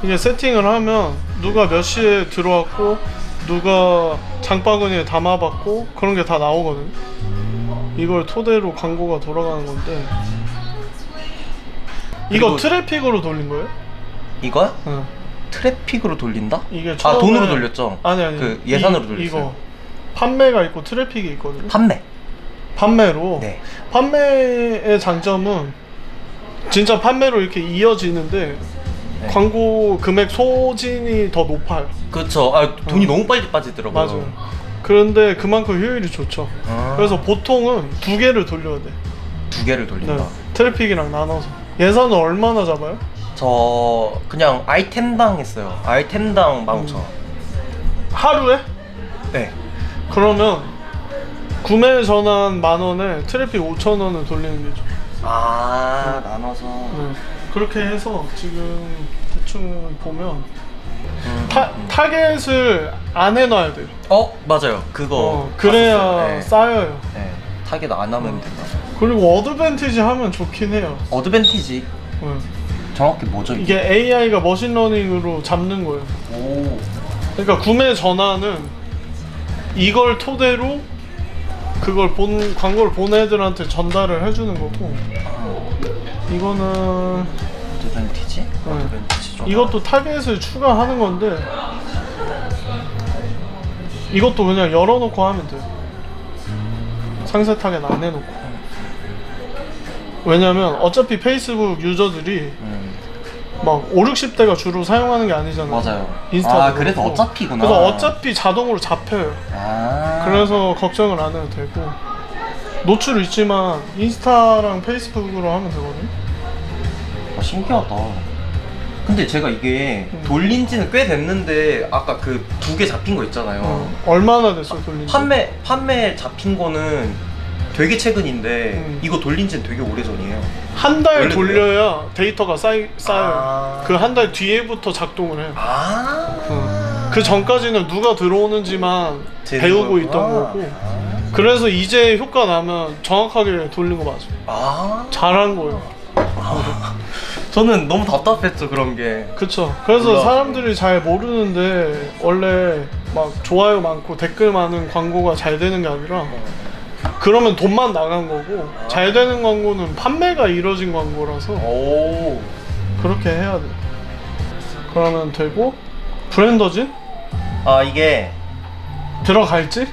이게 세팅을 하면 누가 몇 시에 들어왔고 누가 장바구니에 담아봤고 그런 게 다 나오거든요. 이걸 토대로 광고가 돌아가는 건데 이거 그리고- 트래픽으로 돌린 거예요? 이거요? 응. 트래픽으로 돌린다? 이게 아 처음에- 돈으로 돌렸죠? 아니 그 예산으로 돌렸어요. 이거 판매가 있고 트래픽이 있거든요. 판매로. 네. 판매의 장점은 진짜 판매로 이렇게 이어지는데 광고 금액 소진이 더 높아요. 그렇죠. 아 돈이 너무 빨리 빠지더라고요. 맞아요. 그런데 그만큼 효율이 좋죠. 아. 그래서 보통은 2개를 돌려야 돼. 2개를 돌린다. 네. 트래픽이랑 나눠서. 예산은 얼마나 잡아요? 저 그냥 아이템당 했어요. 아이템당 15,000원. 하루에? 네. 그러면 구매 전환 10,000원에 트래픽 5,000원을 돌리는 게 좋아요. 아 나눠서. 네. 그렇게 해서 지금 대충 보면 타겟을 안 해놔야 돼요. 맞아요. 그거 그래야 봤었어요. 네. 쌓여요. 네. 타겟 안 하면 된다. 그리고 어드밴티지 하면 좋긴 해요. 어드밴티지 네. 정확히 뭐죠? 이게 AI가 머신러닝으로 잡는 거예요. 오. 그러니까 구매 전환은 이걸 토대로 그걸 광고를 본 애들한테 전달을 해주는 거고, 이거는 어드밴티지? 어드밴티지 좀. 이것도 타겟을 추가하는 건데, 이것도 그냥 열어놓고 하면 돼요. 상세 타겟 안 해놓고. 왜냐면 어차피 페이스북 유저들이 막 5, 60대가 주로 사용하는 게 아니잖아요. 맞아요. 인스타도 그래서 그렇고. 어차피구나. 그래서 어차피 자동으로 잡혀요. 그래서 걱정을 안 해도 되고, 노출 있지만 인스타랑 페이스북으로 하면 되거든요. 신기하다. 근데 제가 이게 돌린 지는 꽤 됐는데 아까 그 2개 잡힌 거 있잖아요. 얼마나 됐어 돌린 지? 판매 잡힌 거는 되게 최근인데 이거 돌린 지는 되게 오래전이에요. 한 달 원래 돌려야 데이터가 쌓여요. 아. 그 한 달 뒤에부터 작동을 해요. 그 전까지는 누가 들어오는지만 재는 배우고 거구나. 있던 거고, 그래서 이제 효과 나면 정확하게 돌린 거 맞아요. 잘한 거예요. 저는 너무 답답했죠, 그런 게. 그쵸. 그래서 몰라. 사람들이 잘 모르는데, 원래 막 좋아요 많고 댓글 많은 광고가 잘 되는 게 아니라, 그러면 돈만 나간 거고, 잘 되는 광고는 판매가 이루어진 광고라서 오. 그렇게 해야 돼. 그러면 되고, 브랜더진 이게 들어갈지?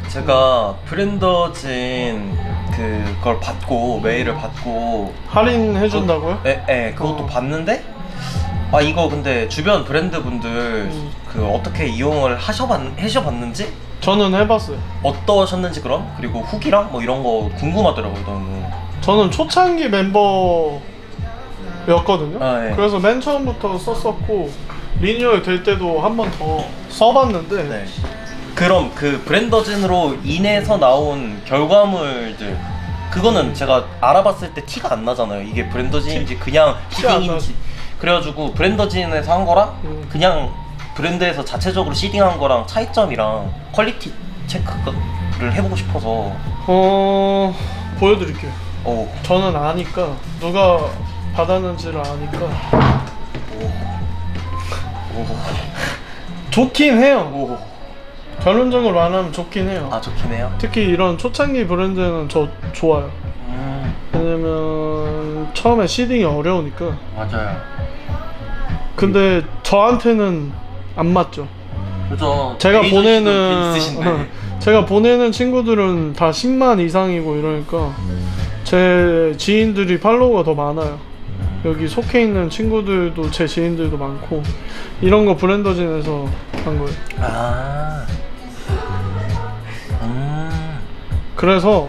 제가 브랜더진 그걸 받고 메일을 받고 할인해 준다고요? 그것도 봤는데 이거 근데 주변 브랜드 분들 어떻게 이용을 하셔봤는지 저는 해봤어요. 어떠셨는지 그럼 그리고 후기랑 뭐 이런 거 궁금하더라고요 너무. 저는 초창기 멤버였거든요. 예. 그래서 맨 처음부터 썼었고, 리뉴얼 될 때도 한 번 더 써봤는데, 네. 그럼 그 브랜더진으로 인해서 나온 결과물들 그거는 제가 알아봤을 때 티가 안 나잖아요. 이게 브랜더진인지 그냥 티가 안 시딩인지. 그래가지고 브랜더진에서 한 거랑 그냥 브랜드에서 자체적으로 시딩한 거랑 차이점이랑 퀄리티 체크를 해보고 싶어서. 보여드릴게요. 저는 아니까, 누가 받았는지를 아니까. 좋긴 해요. 결론적으로 말하면 좋긴 해요. 좋긴 해요. 특히 이런 초창기 브랜드는 좋아요. 왜냐면 처음에 시딩이 어려우니까. 맞아요. 근데 저한테는 안 맞죠. 그죠. 제가 보내는 있으신데. 제가 보내는 친구들은 다 10만 이상이고 이러니까 제 지인들이 팔로워가 더 많아요. 여기 속해 있는 친구들도 제 지인들도 많고, 이런 거 브랜더진에서 한 거예요. 그래서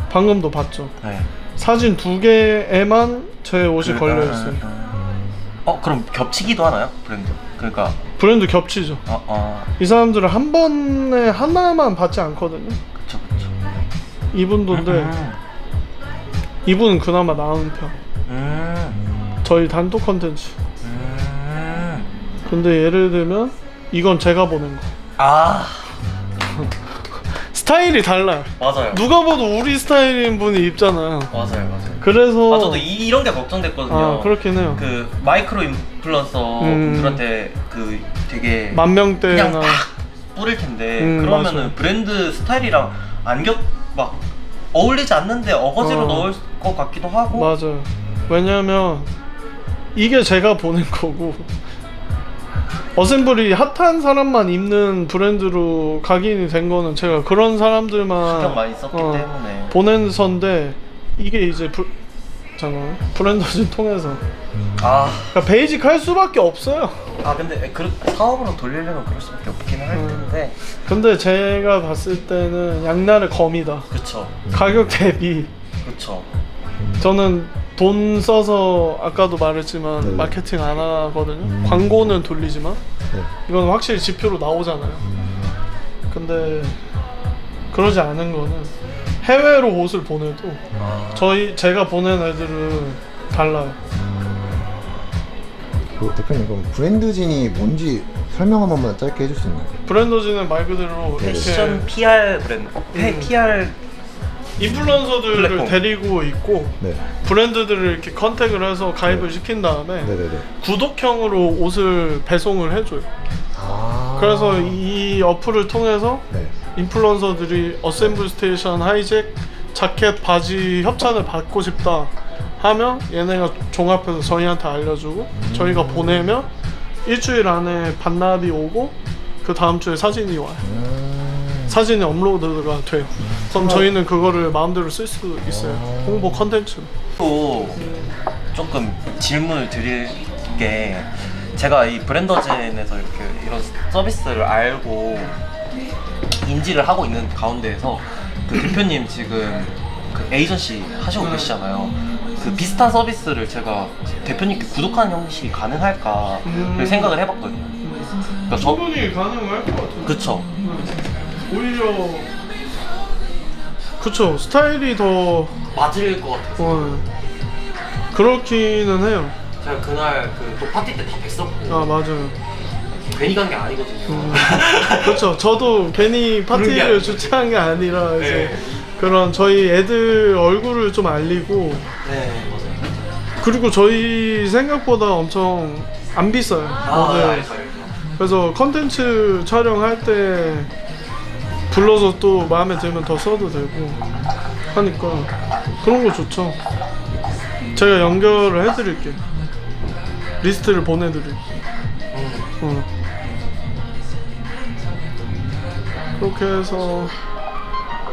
방금도 봤죠. 네. 사진 2개에만 제 옷이 걸려 있어요. 그럼 겹치기도 하나요? 그러니까 브랜드 겹치죠. 이 사람들은 한 번에 하나만 받지 않거든요. 그쵸. 이분도인데 이분은 그나마 나은 편. 저희 단독 컨텐츠. 근데 예를 들면 이건 제가 보낸 거. 스타일이 달라요. 맞아요. 누가 봐도 우리 스타일인 분이 입잖아요. 맞아요. 그래서 저도 이런 게 걱정됐거든요. 그렇긴 해요. 그 마이크로 인플루언서 분들한테 그 되게 만 명대나 그냥 팍 뿌릴 텐데 그러면은 맞아요. 브랜드 스타일이랑 막 어울리지 않는데 어거지로 넣을 것 같기도 하고. 맞아요. 왜냐면 이게 제가 보낸 거고, 어셈블이 핫한 사람만 입는 브랜드로 각인이 된 거는 제가 그런 사람들만 신경 많이 썼기 때문에 보낸 선데, 이게 이제 브랜더진 통해서 그러니까 베이직 할 수밖에 없어요. 근데 사업으로 돌리려면 그럴 수밖에 없긴 할 텐데. 근데 제가 봤을 때는 양날의 검이다. 그쵸. 가격 대비. 그쵸. 저는 돈 써서 아까도 말했지만 마케팅 안 하거든요. 광고는 돌리지만 이건 확실히 지표로 나오잖아요. 근데 그러지 않은 거는 해외로 옷을 보내도 제가 보낸 애들은 달라요. 그 대표님 그럼 브랜드진이 뭔지 설명 한 번만 짧게 해줄 수 있나요? 브랜더진은 말 그대로 패션 이렇게 PR 브랜드, PR 인플루언서들을 플랫폼. 데리고 있고 네. 브랜드들을 이렇게 컨택을 해서 가입을 시킨 다음에 네네네. 구독형으로 옷을 배송을 해줘요. 아. 그래서 이 어플을 통해서 네. 인플루언서들이 어셈블 스테이션, 하이잭, 자켓, 바지 협찬을 받고 싶다 하면 얘네가 종합해서 저희한테 알려주고 저희가 보내면 일주일 안에 반납이 오고 그 다음 주에 사진이 와요. 사진이 업로드가 돼요. 그럼 저희는 그거를 마음대로 쓸 수 있어요. 홍보 컨텐츠로. 또 조금 질문을 드릴 게 제가 이 브랜더진에서 이렇게 이런 서비스를 알고 인지를 하고 있는 가운데에서 그 대표님 지금 그 에이전시 하시고 계시잖아요. 그 비슷한 서비스를 제가 대표님께 구독하는 형식이 가능할까 생각을 해봤거든요. 그러니까 충분히 가능할 것 같은데. 그쵸. 오히려 그쵸, 스타일이 더 맞을 것 같아서 그렇기는 해요. 제가 그날 그 또 파티 때 다 뵀었고 아 맞아요. 괜히 간 게 아니거든요. 그렇죠. 저도 괜히 그런 게 파티를 아니죠. 주최한 게 아니라 이제 네. 그런 저희 애들 얼굴을 좀 알리고 네, 맞아요. 그리고 저희 생각보다 엄청 안 비싸요. 아, 네. 알죠, 알죠. 그래서 컨텐츠 촬영할 때 불러서 또 마음에 들면 더 써도 되고 하니까 그런 거 좋죠. 제가 연결을 해드릴게요. 리스트를 보내드릴게요. 그렇게 해서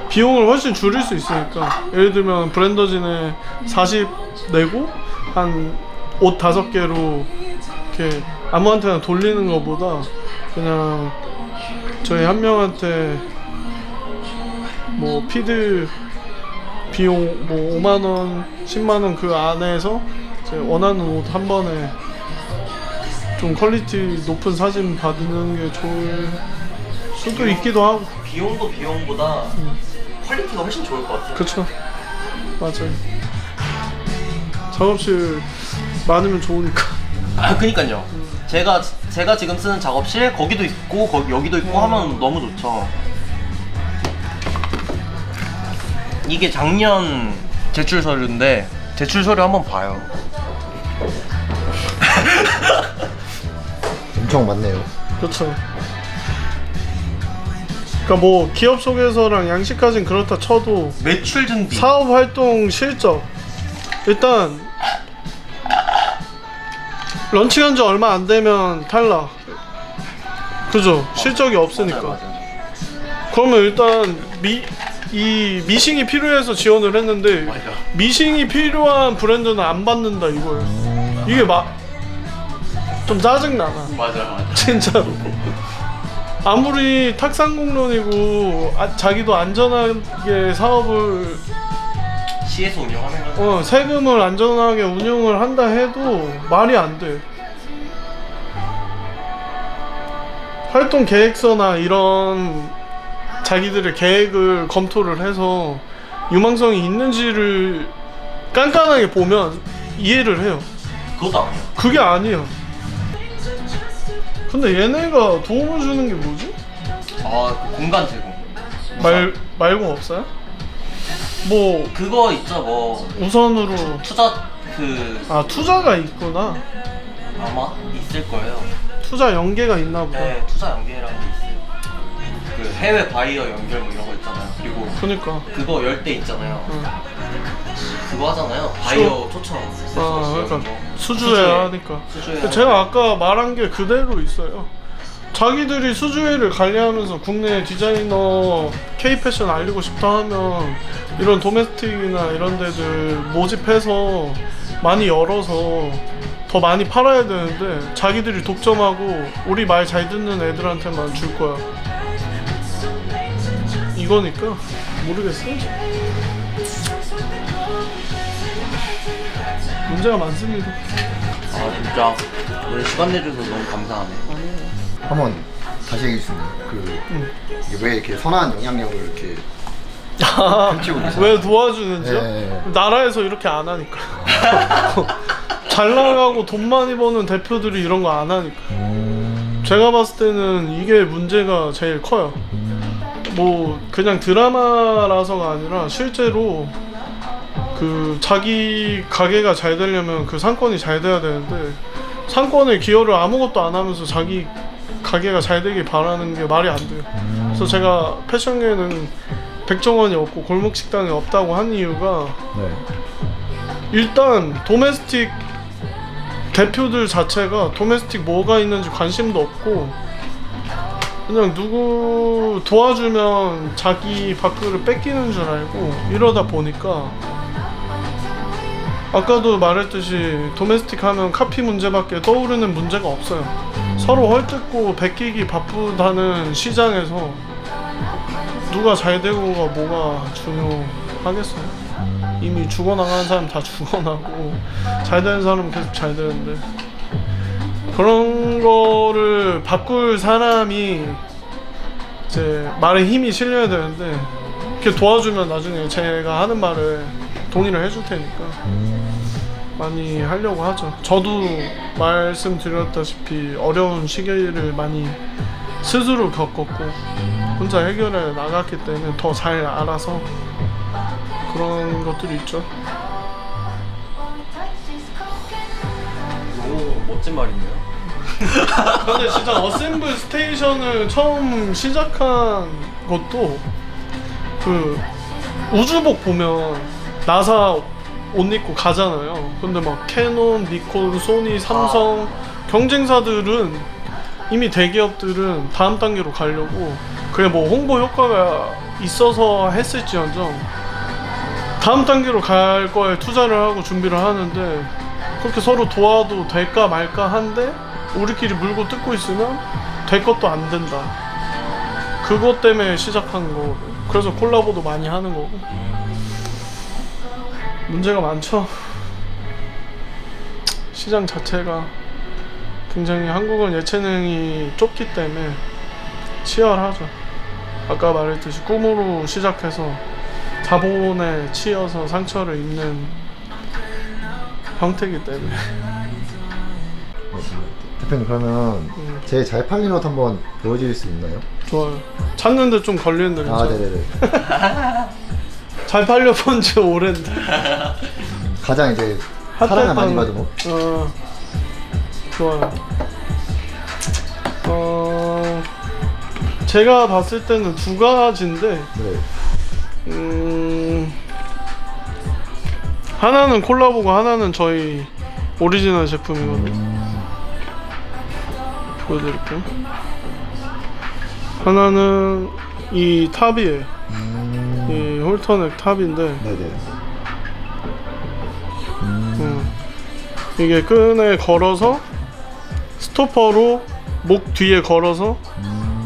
비용을 훨씬 줄일 수 있으니까 예를 들면 브랜더진에 40 내고 한 옷 5개로 이렇게 아무한테나 돌리는 것보다 그냥 저희 한 명한테 뭐 피드 비용 뭐 5만원, 10만원 그 안에서 이제 원하는 옷 한 번에 좀 퀄리티 높은 사진 받는 게 좋을 수도 있기도 하고. 비용도 비용보다 퀄리티가 훨씬 좋을 것 같아요. 그쵸, 맞아요. 작업실 많으면 좋으니까. 아, 그니까요. 제가 지금 쓰는 작업실 거기도 있고 여기도 있고 하면 너무 좋죠. 이게 작년 제출 서류인데 제출 서류 한번 봐요. 엄청 많네요. 그렇죠. 그러니까 뭐 기업 소개서랑 양식까진 그렇다 쳐도 매출 증비. 사업 활동 실적 일단 런칭한 지 얼마 안 되면 탈락. 그죠? 실적이 없으니까. 맞아요. 그러면 일단 이 미싱이 필요해서 지원을 했는데 맞아. 미싱이 필요한 브랜드는 안 받는다 이거예요. 이게 좀 짜증나나. 맞아. 진짜로. 아무리 탁상공론이고 자기도 안전하게 사업을 시에서 운영하면 세금을 안전하게 운영을 한다 해도 말이 안 돼. 활동 계획서나 이런 자기들의 계획을 검토를 해서 유망성이 있는지를 깐깐하게 보면 이해를 해요. 그것도 아니야. 그게 아니야. 근데 얘네가 도움을 주는 게 뭐지? 아, 그 공간 제공. 말고 없어요? 뭐 그거 있죠, 뭐 우선으로 투자 투자가 있구나. 아마 있을 거예요. 투자 연계가 있나 보다. 네, 투자 연계라는 게 있어요. 그 해외 바이어 연결 뭐 이런 거 있잖아요. 그리고 그니까. 그거 열 때 있잖아요. 응. 그거 하잖아요. 바이어 초청. 그러니까 수주회야 하니까. 수주회. 제가 아까 말한 게 그대로 있어요. 자기들이 수주회를 관리하면서 국내 디자이너 K-패션 알리고 싶다 하면 이런 도메스틱이나 이런 데들 모집해서 많이 열어서 더 많이 팔아야 되는데 자기들이 독점하고 우리 말 잘 듣는 애들한테만 줄 거야. 이거니까 모르겠어요. 문제가 많습니다. 아, 진짜 오늘 시간 내줘서 너무 감사하네. 한번 다시 얘기해주세요. 이게 왜 이렇게 선한 영향력을 이렇게 펼치고 계세요? 왜 도와주는지요? 네. 나라에서 이렇게 안 하니까. 잘 나가고 돈 많이 버는 대표들이 이런 거 안 하니까. 제가 봤을 때는 이게 문제가 제일 커요. 뭐 그냥 드라마라서가 아니라 실제로 그 자기 가게가 잘 되려면 그 상권이 잘 돼야 되는데 상권에 기여를 아무것도 안 하면서 자기 가게가 잘 되길 바라는 게 말이 안 돼요. 그래서 제가 패션계는 백종원이 없고 골목 식당이 없다고 한 이유가 네. 일단 도메스틱 대표들 자체가 도메스틱 뭐가 있는지 관심도 없고 그냥 누구 도와주면 자기 밥그릇 뺏기는 줄 알고 이러다 보니까 아까도 말했듯이 도메스틱 하면 카피 문제밖에 떠오르는 문제가 없어요. 서로 헐뜯고 베끼기 바쁘다는 시장에서 누가 잘 되고가 뭐가 중요하겠어요? 이미 죽어나가는 사람 다 죽어나고 잘 되는 사람은 계속 잘 되는데 그런 거를 바꿀 사람이 이제 말에 힘이 실려야 되는데 이렇게 도와주면 나중에 제가 하는 말을 동의를 해줄 테니까 많이 하려고 하죠. 저도 말씀드렸다시피 어려운 시기를 많이 스스로 겪었고 혼자 해결해 나갔기 때문에 더 잘 알아서 그런 것들이 있죠. 너무 멋진 말이네요. 근데 진짜 어셈블 스테이션을 처음 시작한 것도 그 우주복 보면 나사 옷 입고 가잖아요. 근데 막 캐논, 니콘, 소니, 삼성 경쟁사들은 이미 대기업들은 다음 단계로 가려고 그게 뭐 홍보 효과가 있어서 했을지언정 다음 단계로 갈 거에 투자를 하고 준비를 하는데 그렇게 서로 도와도 될까 말까 한데 우리끼리 물고 뜯고 있으면 될 것도 안 된다. 그것 때문에 시작한 거고 그래서 콜라보도 많이 하는 거고 문제가 많죠. 시장 자체가 굉장히 한국은 예체능이 좁기 때문에 치열하죠. 아까 말했듯이 꿈으로 시작해서 자본에 치여서 상처를 입는 형태이기 때문에. 대표님 그러면 제일 잘 팔린 옷 한번 보여주실 수 있나요? 좋아요. 찾는데 좀 걸리는데 아 괜찮아요? 네네네. 잘 팔려본 지 오랜데. 가장 이제 사랑을 많이 받은 옷? 좋아요. 제가 봤을 때는 두 가지인데 네. 하나는 콜라보고 하나는 저희 오리지널 제품이거든요. 보여드릴게요. 하나는 이 탑이에요. 이 홀터넥 탑인데 네네. 이게 끈에 걸어서 스토퍼로 목 뒤에 걸어서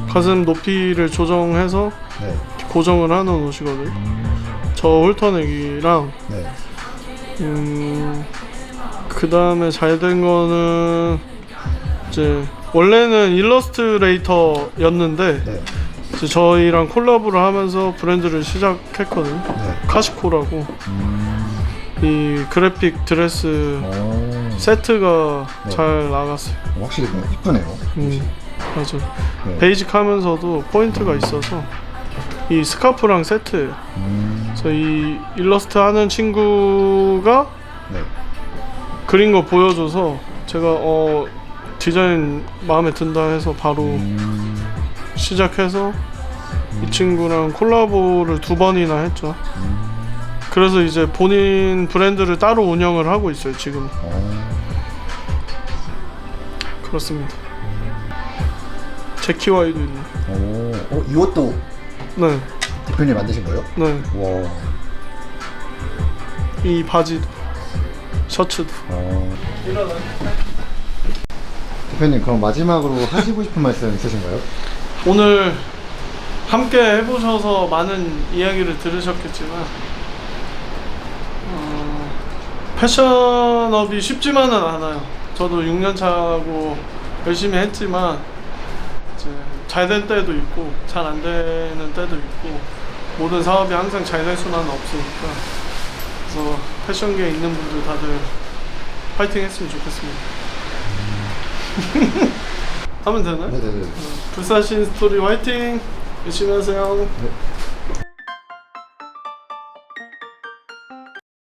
가슴 높이를 조정해서 네. 고정을 하는 옷이거든요. 저 홀터넥이랑 네. 그 다음에 잘 된 거는 이제 원래는 일러스트레이터였는데 네. 이제 저희랑 콜라보를 하면서 브랜드를 시작했거든요. 네. 카시코라고. 이 그래픽 드레스 오. 세트가 네. 잘 나갔어요. 확실히 너무 이쁘네요. 맞아. 네. 베이직하면서도 포인트가 있어서 이 스카프랑 세트예요. 그래서 이 일러스트 하는 친구가 네. 그린 거 보여줘서 제가 디자인 마음에 든다 해서 바로 시작해서 이 친구랑 콜라보를 2번이나 했죠. 그래서 이제 본인 브랜드를 따로 운영을 하고 있어요 지금. 그렇습니다. 제키와이도 있네. 오, 이것도 네, 대표님 만드신 거예요? 네. 와. 이 바지도, 셔츠도. 일어나. 대표님 그럼 마지막으로 하시고 싶은 말씀 있으신가요? 오늘 함께 해보셔서 많은 이야기를 들으셨겠지만 패션업이 쉽지만은 않아요. 저도 6년 차고 열심히 했지만 이제 잘 될 때도 있고 잘 안 되는 때도 있고 모든 사업이 항상 잘 될 수는 없으니까 그래서 패션계에 있는 분들 다들 파이팅 했으면 좋겠습니다. 하면 되나요? 네네네. 불사신 스토리 화이팅! 열심히 하세요. 네.